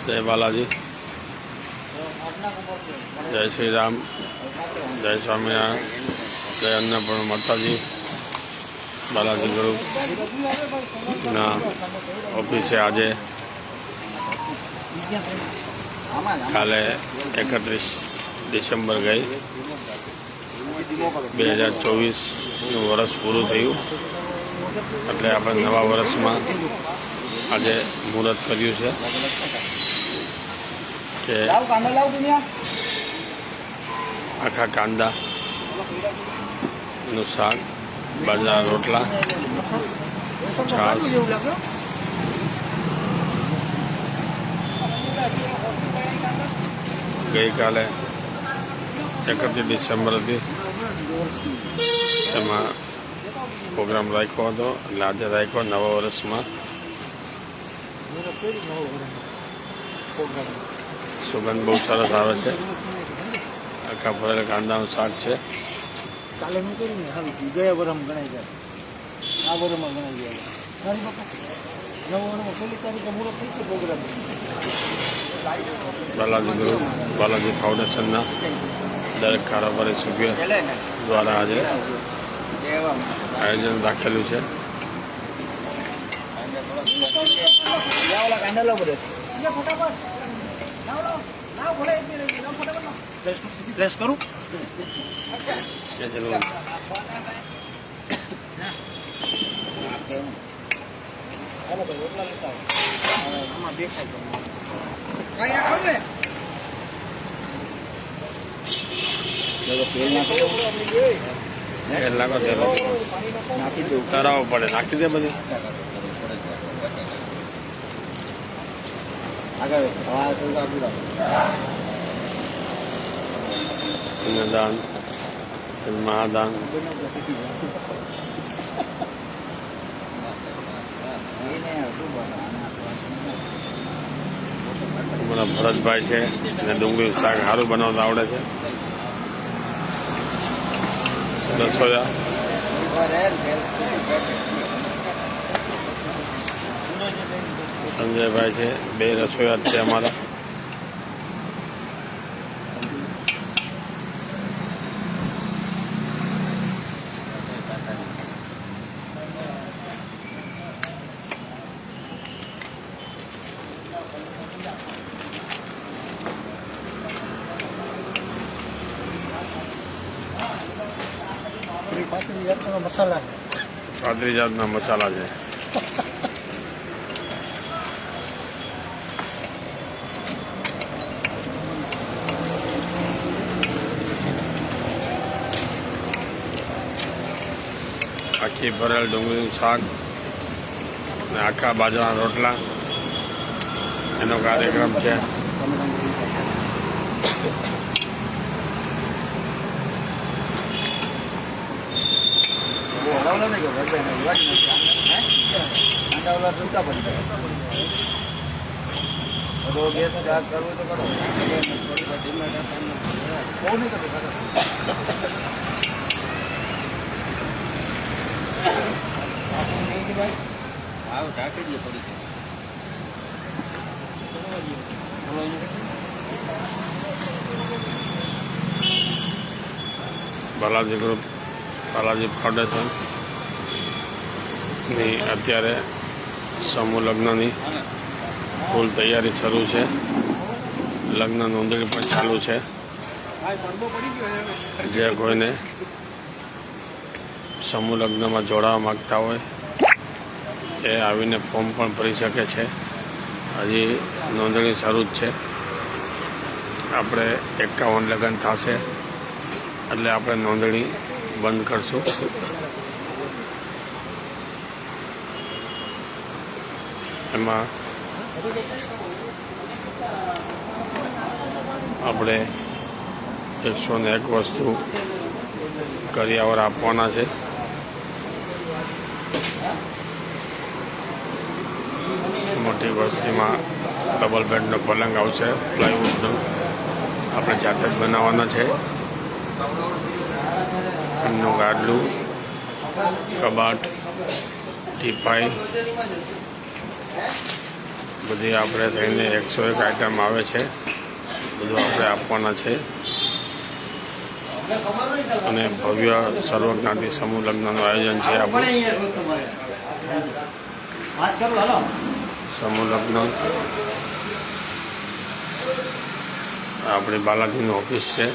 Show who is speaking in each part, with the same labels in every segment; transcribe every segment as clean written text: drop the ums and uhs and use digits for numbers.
Speaker 1: जय बालाजी, जय श्री राम, जय स्वामीनारायण, जय अन्नपूर्ण माताजी। बालाजी ग्रुप ना ऑफिसे आज काले 31 डिसेम्बर गई 2024 वर्ष पूरु थयुं એટલે આપણે નવા વર્ષમાં આજે મુહૂર્ત કર્યું છે કે આખા કાંદાનું શાક, બાજરા રોટલા, છાશ, ગઈકાલે 31 ડિસેમ્બર હતી એમાં પ્રોગ્રામ રાખ્યો હતો એટલે આજે રાખ્યો નવા વર્ષમાં। સુગંધ બહુ સરસ આવે છે। આખા ભરેલા કાંદાનું શાક છે। બાલાજી ગ્રુપ, બાલાજી ફાઉન્ડેશનના દરેક કારોબારી સભ્ય દ્વારા આજે આયોજન રાખેલું છે।
Speaker 2: પ્રેસ કરું
Speaker 1: કરાવવું પડે, નાખી દે બધી દાન, મહાદાન, અમારા ભરતભાઈ છે એને ડુંગળી શાક સારું બનાવતા આવડે છે। રસોયા સંજયભાઈ છે, બે રસોયા છે અમારા।
Speaker 2: મસાલા
Speaker 1: 35 જાતના મસાલા છે। આખી ભરેલ ડુંગળીનું શાક અને આખા બાજરાના રોટલા એનો કાર્યક્રમ છે। બાલાજી ગ્રુપ, બાલાજી ફાઉન્ડેશન ની અત્યારે સમૂહ લગ્નની ફૂલ તૈયારી શરૂ છે। લગ્ન નોંધણી પણ ચાલુ છે। જે કોઈને સમૂહ લગ્નમાં જોડાવા માગતા હોય એ આવીને ફોર્મ પણ ભરી શકે છે। હજી નોંધણી શરૂ જ છે। આપણે 51 લગ્ન થશે એટલે આપણે નોંધણી બંધ કરશું। એમાં આપણે 101 વસ્તુ કરિયાવર આપવાના છે। મોટી વસ્તીમાં ડબલ બેડનો પલંગ આવશે, પ્લાયવુડનો આપણે જાતે જ બનાવવાના છે। એમનું ગાડલું, કબાટ, ટીપાઈ બધી આપણે થઈને 101 આઈટમ આવે છે, બધું આપણે આપવાના છે. અને ભવ્ય સર્વજ્ઞાતિ સમૂહ લગ્નનું આયોજન છે. આપણું સમૂહ લગ્ન આપણી બાલાજીની ઓફિસ છે.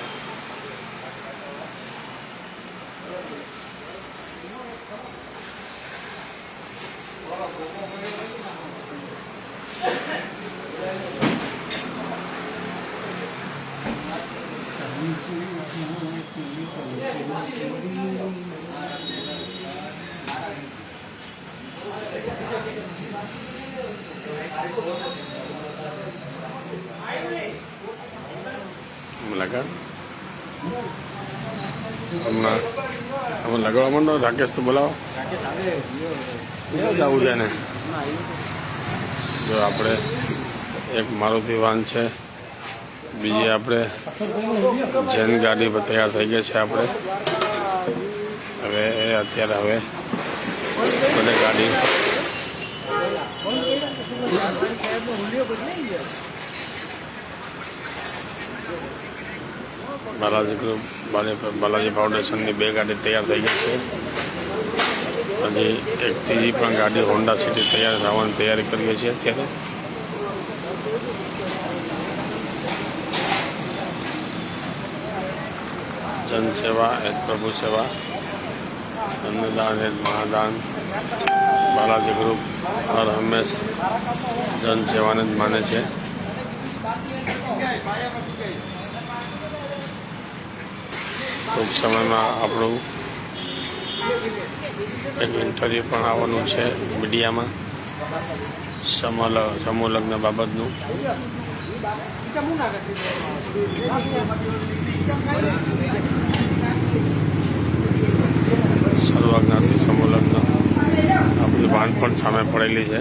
Speaker 1: લગાડ હમણાં અમે લગાડવા માંડો. રાકેશ તો બોલાવો, જવું છે ને. જો આપણે એક મારુતિ વાન છે, બીજી આપણે જૈન ગાડી પર તૈયાર થઈ ગઈ છે. આપણે હવે અત્યારે બધે ગાડી બાલાજી ગ્રુપ બાલાજી ફાઉન્ડેશનની 2 ગાડી તૈયાર થઈ ગઈ છે. હજી એક ત્રીજી પણ ગાડી હોન્ડા સિટી તૈયાર થવાની તૈયારી કરીએ છીએ અત્યારે. જનસેવા એ પ્રભુ સેવા, અન્નદાન એ મહાદાન. બાલાજી ગ્રુપ હર હંમેશ જનસેવાને જ માને છે. ટૂંક સમયમાં આપણું એક ઇન્ટરવ્યૂ પણ આવવાનું છે મીડિયામાં સમૂહ લગ્ન બાબતનું. સર્વજ્ઞાતિ સમૂહ લગ્ન આપણી વાન પણ સામે પડેલી છે.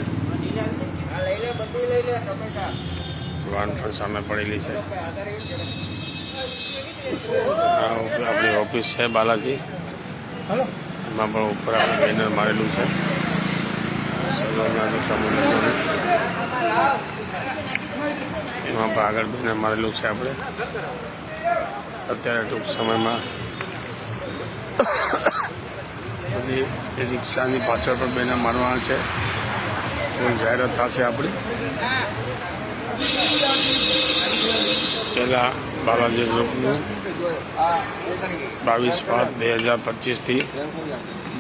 Speaker 1: આપણી ઓફિસ છે બાલાજી, એમાં પણ ઉપર આપણે બેનર મારેલું છે સર્વજ્ઞાતિ સમૂહ લગ્ન. એમાં પણ આગળ બેનર મારેલું છે. આપણે અત્યારે ટૂંક સમયમાં બધી રિક્ષાની પાછળ પણ બેનર મારવાના છે. કોઈ જાહેરાત થશે આપણી. પહેલાં બાલાજી ગ્રુપનું 22/5/2025થી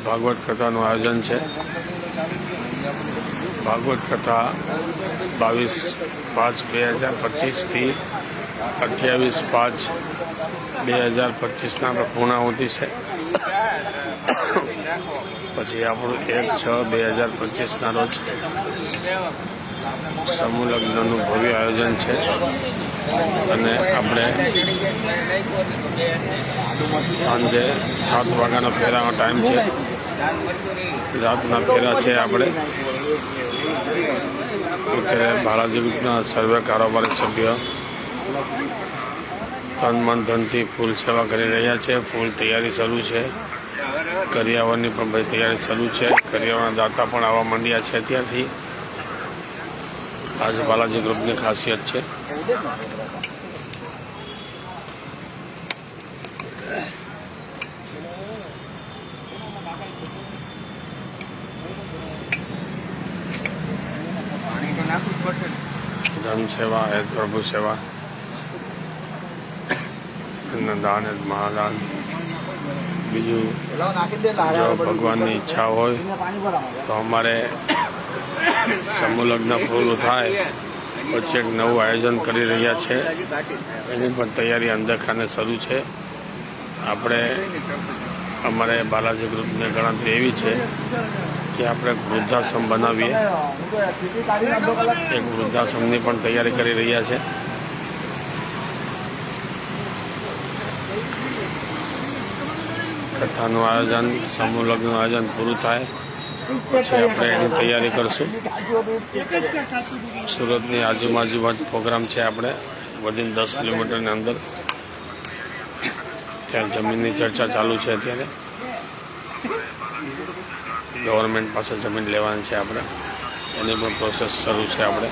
Speaker 1: ભાગવત કથાનું આયોજન છે. ભાગવત કથા 22/5/2025થી 28/5/2025ના પૂર્ણાહુતિ છે. પછી આપણું 1/6/2025ના રોજ સમૂહ લગ્નનું ભવ્ય આયોજન છે. અને આપણે સાંજે 7 વાગ્યાનો ફેરાનો ટાઈમ છે. રાતના ફેરા છે. આપણે અત્યારે બાલાજી ગ્રુપના સર્વે કારોબારી સભ્ય તન મન ધનથી ફૂલ સેવા કરી રહ્યા છે. ફૂલ તૈયારી શરૂ છે. કરિયાવરની પણ બધી તૈયારી શરૂ છે. કરિયાવરના દાતા પણ આવવા માંડ્યા છે. ત્યાંથી આજ બાલાજી ગ્રુપની ખાસિયત છે. જન સેવા એ પ્રભુ સેવા, અન્નદાન એ મહાદાન. બીજું જો ભગવાનની ઈચ્છા હોય તો અમારે સમૂહ લગ્ન પૂરું થાય પછી એક નવું આયોજન કરી રહ્યા છે. એની પણ તૈયારી અંદરખાને શરૂ છે. આપણે અમારે બાલાજી ગ્રુપની ગણતરી એવી છે કે આપણે વૃદ્ધાશ્રમ બનાવીએ. એક વૃદ્ધાશ્રમની પણ તૈયારી કરી રહ્યા છે. કથાનું આયોજન, સમૂહ લગ્નનું આયોજન પૂરું થાય પછી આપણે એની તૈયારી કરશું. સુરતની આજુબાજુમાં જ પ્રોગ્રામ છે. આપણે વધીને 10 કિલોમીટરની અંદર ત્યાં જમીનની ચર્ચા ચાલુ છે. અત્યારે ગવર્મેન્ટ પાસે જમીન લેવાની છે. આપણે એની પણ પ્રોસેસ શરૂ છે. આપણે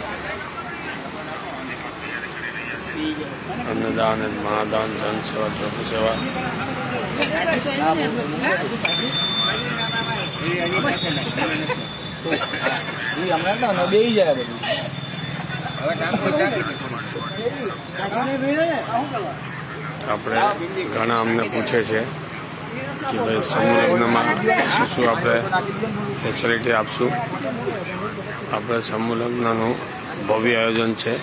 Speaker 1: અન્નદાન અને મહાદાન જન સેવા પ્રભુ સેવા આપણે ઘણા અમને પૂછે છે કે ભાઈ સમૂહ લગ્નમાં શું શું આપણે ફેસિલિટી આપશું. આપણે સમૂહ લગ્નનું ભવ્ય આયોજન છે,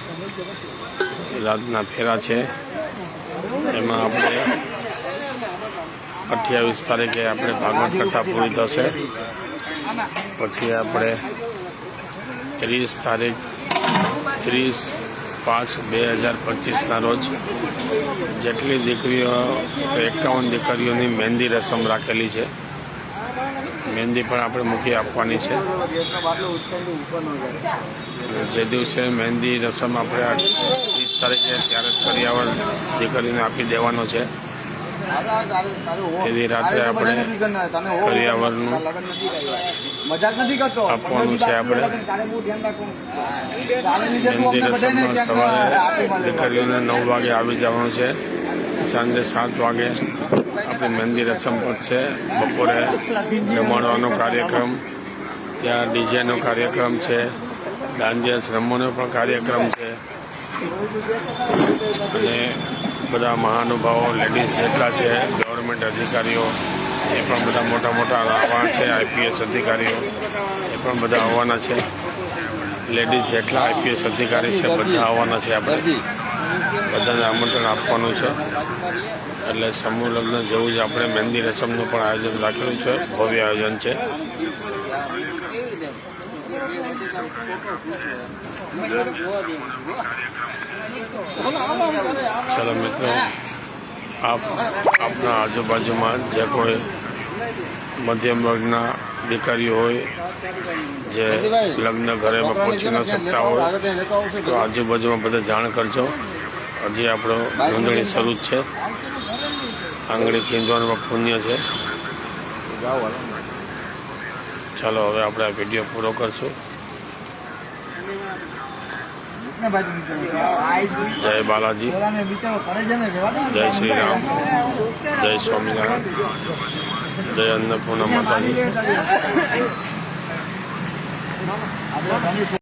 Speaker 1: રાતના ફેરા છે. એમાં આપણે 28 તારીખે આપણે ભાગવત કથા પૂરી થશે. પછી આપણે 30 તારીખ 30/5/2025ના રોજ જેટલી દીકરીઓ 51 દીકરીઓની મહેંદી રસમ રાખેલી છે. મહેંદી પણ આપણે મૂકી આપવાની છે. જે દિવસે મહેંદી રસમ આપણે 30 તારીખે ત્યારે જ કરિયાવર દીકરીને આપી દેવાનો છે. તેથી રાત્રે આપણે કરિયાવરનું આપવાનું છે. આપણે મહેંદી રસમમાં સવારે દીકરીઓને 9 વાગે આવી જવાનું છે. સાંજે 7 વાગે આપણી મહેંદી રસમ પતશે. બપોરે જમણવાનો કાર્યક્રમ, ત્યાં ડીજેનો કાર્યક્રમ છે, દાંડિયા રમવાનો પણ કાર્યક્રમ છે. અને બધા મહાનુભાવો લેડીઝ જેટલા છે, ગવર્મેન્ટ અધિકારીઓ એ પણ બધા મોટા મોટા આવવાના છે. IPS અધિકારીઓ એ પણ બધા આવવાના છે. લેડીઝ જેટલા IPS અધિકારી છે બધા આવવાના છે. આપણે બધાને આમંત્રણ આપવાનું છે. એટલે સમૂહ લગ્ન જેવું જ આપણે મહેંદી રસમનું પણ આયોજન રાખેલું છે. ભવ્ય આયોજન છે. ચલો મિત્રો, આપના આજુબાજુમાં જે કોઈ મધ્યમ વર્ગના દીકરીઓ હોય જે લગ્ન ઘરે પહોંચી ન શકતા હોય તો આજુબાજુમાં બધા જાણ કરજો. હજી આપણો નોંધણી શરૂ જ છે. આંગળી ખીંચવાનું પુણ્ય છે. ચાલો હવે આપણે આ વિડીયો પૂરો કરશું. જય બાલાજી, જય શ્રી રામ, જય સ્વામિનારાયણ, જય અન્નપૂર્ણા માતાજી.